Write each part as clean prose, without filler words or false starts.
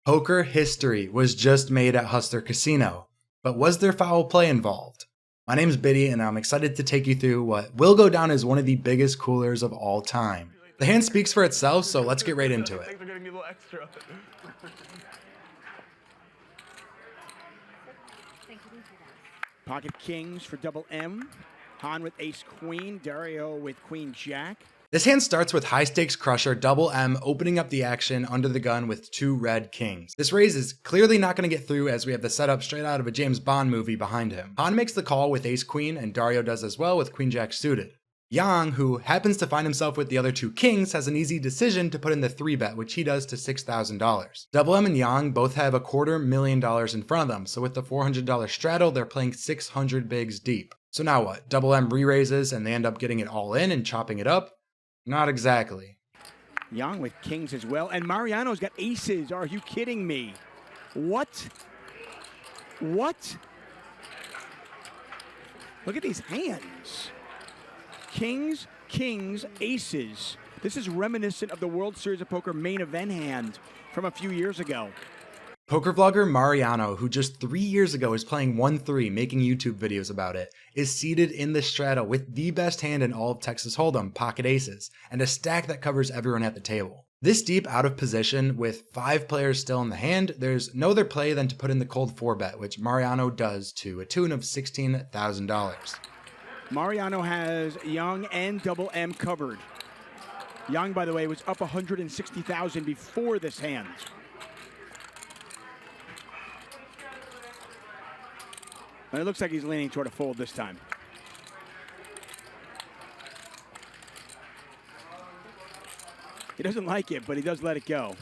Poker history was just made at Hustler Casino, but was there foul play involved? My name's Biddy, and I'm excited to take you through what will go down as one of the biggest coolers of all time. The hand speaks for itself, so let's get right into it. Thanks for giving me a little extra. Pocket kings for double M. Han with ace queen. Dario with queen jack. This hand starts with high stakes crusher double M opening up the action under the gun with two red kings. This raise is clearly not going to get through as we have the setup straight out of a James Bond movie behind him. Han makes the call with ace queen and Dario does as well with queen jack suited. Yang, who happens to find himself with the other two kings, has an easy decision to put in the 3-bet, which he does to $6,000. Double M and Yang both have $250,000 in front of them, so with the $400 straddle, they're playing 600 bigs deep. So now what? Double M re-raises and they end up getting it all in and chopping it up? Not exactly. Yang with kings as well, and Mariano's got aces. Are you kidding me? What? What? Look at these hands. Kings, kings, aces. This is reminiscent of the World Series of Poker main event hand from a few years ago. Poker vlogger Mariano, who just 3 years ago was playing 1-3, making YouTube videos about it, is seated in the straddle with the best hand in all of Texas Hold'em, pocket aces, and a stack that covers everyone at the table. This deep out of position with 5 players still in the hand, there's no other play than to put in the cold 4-bet, which Mariano does to a tune of $16,000. Mariano has Yang and double M covered. Yang, by the way, was up $160,000 before this hand. And it looks like he's leaning toward a fold this time. He doesn't like it, but he does let it go.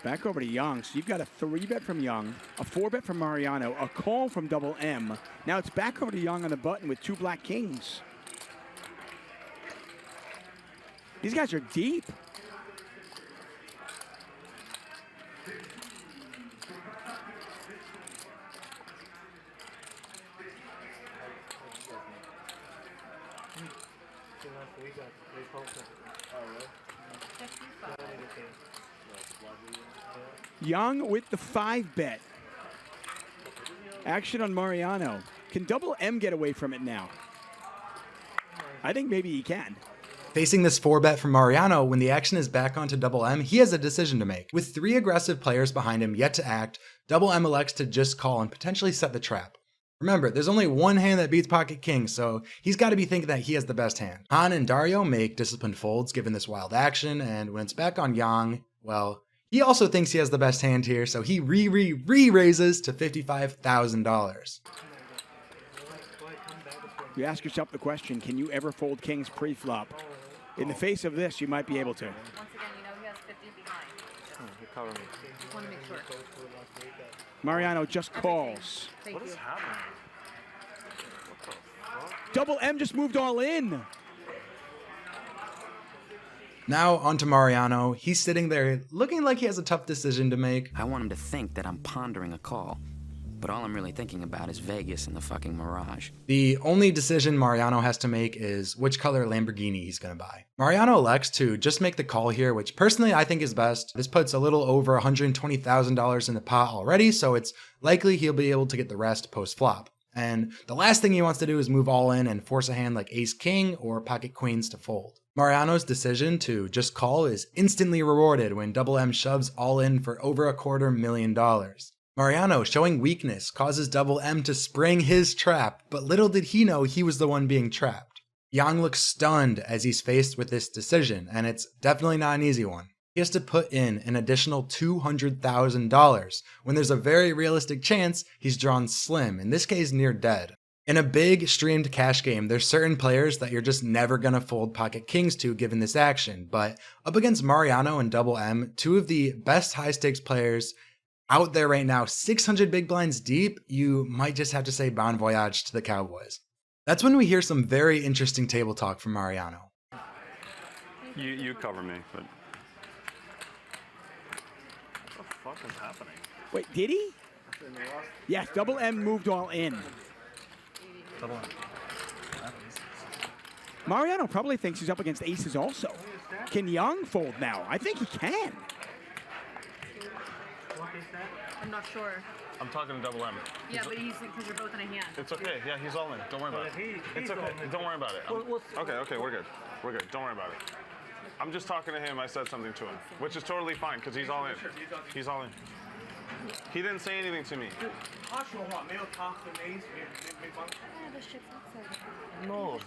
Back over to Yang. So you've got a 3-bet from Yang, a 4-bet from Mariano, a call from double M. Now it's back over to Yang on the button with 2 black kings. These guys are deep. Yang with the 5-bet. Action on Mariano. Can double M get away from it now? I think maybe he can. Facing this 4-bet from Mariano, when the action is back onto double M, he has a decision to make. With 3 aggressive players behind him yet to act, double M elects to just call and potentially set the trap. Remember, there's only one hand that beats pocket king, so he's got to be thinking that he has the best hand. Han and Dario make disciplined folds given this wild action, and when it's back on Yang, well, he also thinks he has the best hand here, so he re-raises to $55,000. You ask yourself the question, can you ever fold kings pre-flop? In the face of this, you might be able to. Once again, you know he has 50 behind. You cover me. Just want to make sure. Mariano just calls. Thank What you. is happening? What the fuck? Double M just moved all in. Now onto Mariano. He's sitting there looking like he has a tough decision to make. I want him to think that I'm pondering a call, but all I'm really thinking about is Vegas and the fucking Mirage. The only decision Mariano has to make is which color Lamborghini he's going to buy. Mariano elects to just make the call here, which personally I think is best. This puts a little over $120,000 in the pot already, so it's likely he'll be able to get the rest post-flop. And the last thing he wants to do is move all in and force a hand like ace-king or pocket queens to fold. Mariano's decision to just call is instantly rewarded when double M shoves all in for over $250,000. Mariano, showing weakness, causes double M to spring his trap, but little did he know he was the one being trapped. Yang looks stunned as he's faced with this decision, and it's definitely not an easy one. He has to put in an additional $200,000 when there's a very realistic chance he's drawn slim, in this case near dead. In a big streamed cash game, there's certain players that you're just never gonna fold pocket kings to given this action, but up against Mariano and double M, 2 of the best high stakes players out there right now, 600 big blinds deep, you might just have to say bon voyage to the Cowboys. That's when we hear some very interesting table talk from Mariano. You cover me, but what the fuck is happening? Wait, did he? Yes, double M moved all in. Double M. Mariano probably thinks he's up against aces also. Can Yang fold now? I think he can. I'm not sure. I'm talking to double M. Yeah, but he's because you're both in a hand. It's okay. Yeah, he's all in. Don't worry about it. It's okay. Don't worry about it. Okay, we're good. We're good. Don't worry about it. I'm just talking to him. I said something to him, which is totally fine because he's all in. He's all in. He didn't say anything to me. No.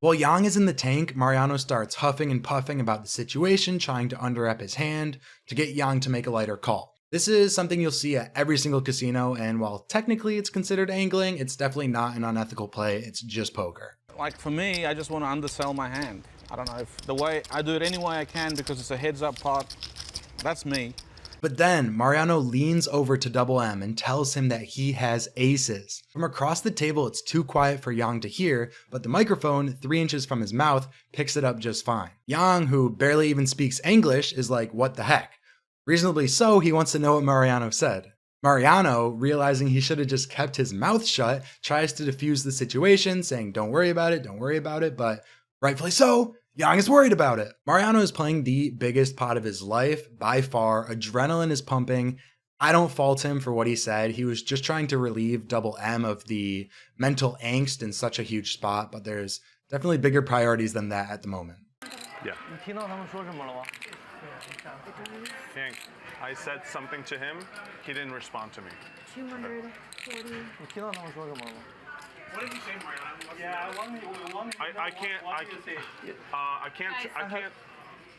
While Yang is in the tank, Mariano starts huffing and puffing about the situation, trying to underrep his hand to get Yang to make a lighter call. This is something you'll see at every single casino, and while technically it's considered angling, it's definitely not an unethical play, it's just poker. Like for me, I just want to undersell my hand. I don't know if the way I do it any way I can because it's a heads up pot. That's me. But then Mariano leans over to Double M and tells him that he has aces. From across the table, it's too quiet for Yang to hear, but the microphone 3 inches from his mouth picks it up just fine. Yang, who barely even speaks English, is like, what the heck? Reasonably so, he wants to know what Mariano said. Mariano, realizing he should have just kept his mouth shut, tries to defuse the situation, saying, don't worry about it, but rightfully so, Yang is worried about it. Mariano is playing the biggest pot of his life, by far, adrenaline is pumping. I don't fault him for what he said, he was just trying to relieve Double M of the mental angst in such a huge spot, but there's definitely bigger priorities than that at the moment. Yeah. Hank, I said something to him. He didn't respond to me. 240. What did you say, Mariano? Yeah, I can't.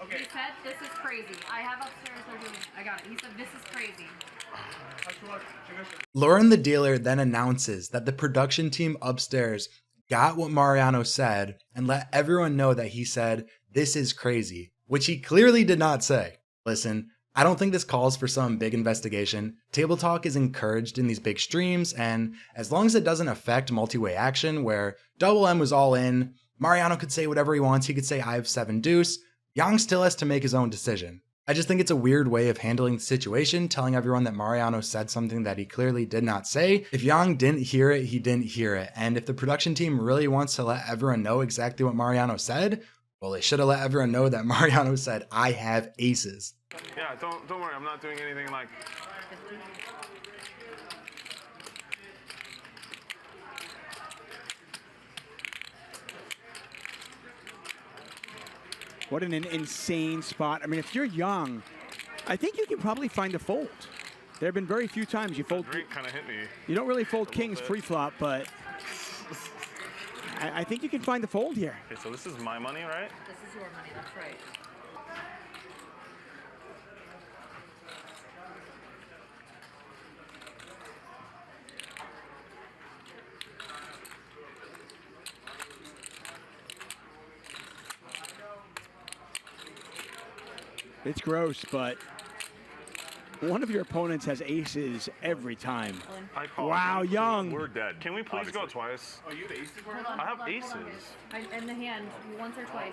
Okay. He said, this is crazy. I have upstairs, they're doing, I got it. He said, this is crazy. Lauren the dealer then announces that the production team upstairs got what Mariano said and let everyone know that he said, this is crazy, which he clearly did not say. Listen, I don't think this calls for some big investigation. Table talk is encouraged in these big streams, and as long as it doesn't affect multi-way action where Double M was all in, Mariano could say whatever he wants, he could say I have 7 deuce, Yang still has to make his own decision. I just think it's a weird way of handling the situation, telling everyone that Mariano said something that he clearly did not say. If Yang didn't hear it, he didn't hear it, and if the production team really wants to let everyone know exactly what Mariano said, well, they should have let everyone know that Mariano said, I have aces. Yeah, don't worry. I'm not doing anything like. What an insane spot. I mean, if you're young, I think you can probably find a fold. There have been very few times you fold. Drink kind of hit me. You don't really fold kings pre-flop, but I think you can find the fold here. Okay, so this is my money, right? This is your money, that's right. It's gross, but one of your opponents has aces every time. I call Wow, it. Young. We're dead. Can we please go twice? Oh, you have aces? Hold on, I have hold on, aces. hold on. In the hand, once or twice.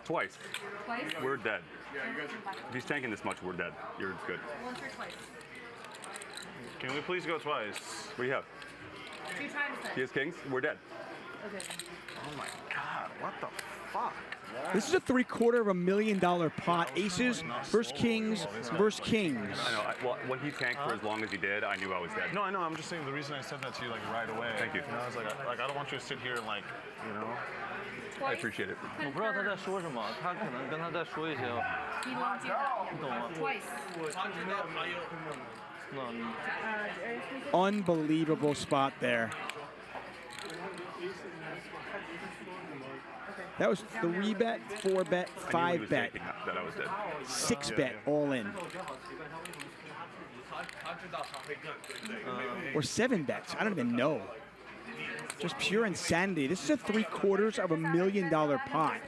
Twice. Twice? We're dead. Yeah, you guys are. If he's tanking this much, we're dead. You're good. Once or twice. Can we please go twice? What do you have? 2 times then. He has kings. We're dead. Okay. Oh my god, what the fuck? This is a $750,000 pot. Aces versus kings versus kings. I know. Well, when he tanked for as long as he did, I knew I was dead. No, I know. I'm just saying the reason I said that to you like right away. Thank you. I was like, I don't want you to sit here and like, you know. I appreciate it. 我不知道他在说什么，他可能跟他再说一些， He won't do that. 你懂吗？ Twice. Unbelievable spot there. That was 3-bet, 4-bet, I knew he was 5-bet, tanking that I was dead. 6-bet, all in. Or 7 bets. I don't even know. Just pure insanity. This is a $750,000 pot.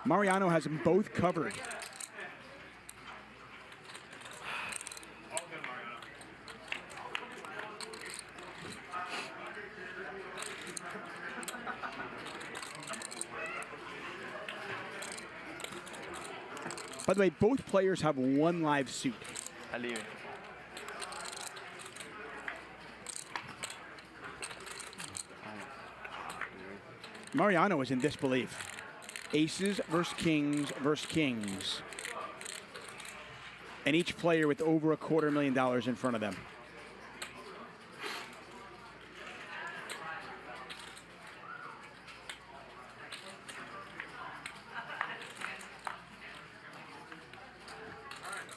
Mariano has them both covered. By the way, both players have 1 live suit.还利用。 Mariano is in disbelief. Aces versus kings. And each player with over $250,000 in front of them.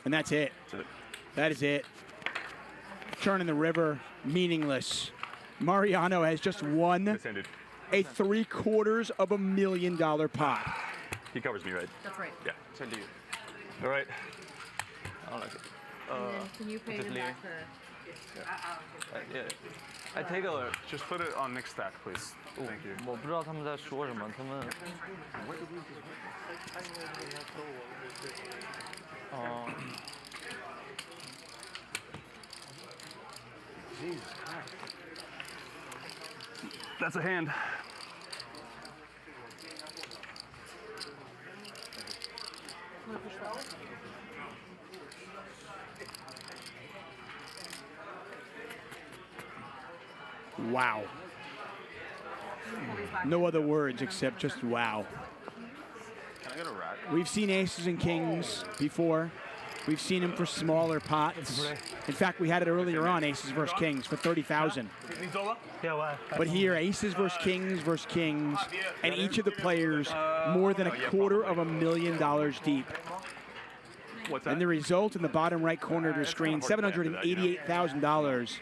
And that's it. That is it. Churn in the river, meaningless. Mariano has just won a $750,000 pot. He covers me, right? That's right. Yeah. So do you. All right. I don't like it. And then can you pay just them leave. back the... Yeah. I take a. Just put it on Nick's stack, please. Thank you. 我不知道他们在说什么，他们。哦。 That's a hand. Wow. No other words except just wow. Can I get a rack? We've seen aces and kings before. We've seen them for smaller pots. In fact, we had it earlier on, aces versus kings for 30,000. But here, aces versus kings, and each of the players more than $250,000 deep. What's that? And the result in the bottom right corner of the screen, $788,000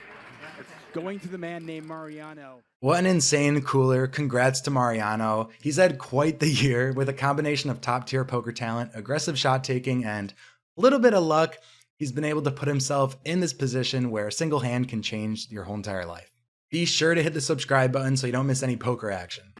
going to the man named Mariano. What an insane cooler. Congrats to Mariano. He's had quite the year with a combination of top tier poker talent, aggressive shot taking, and a little bit of luck. He's been able to put himself in this position where a single hand can change your whole entire life. Be sure to hit the subscribe button so you don't miss any poker action.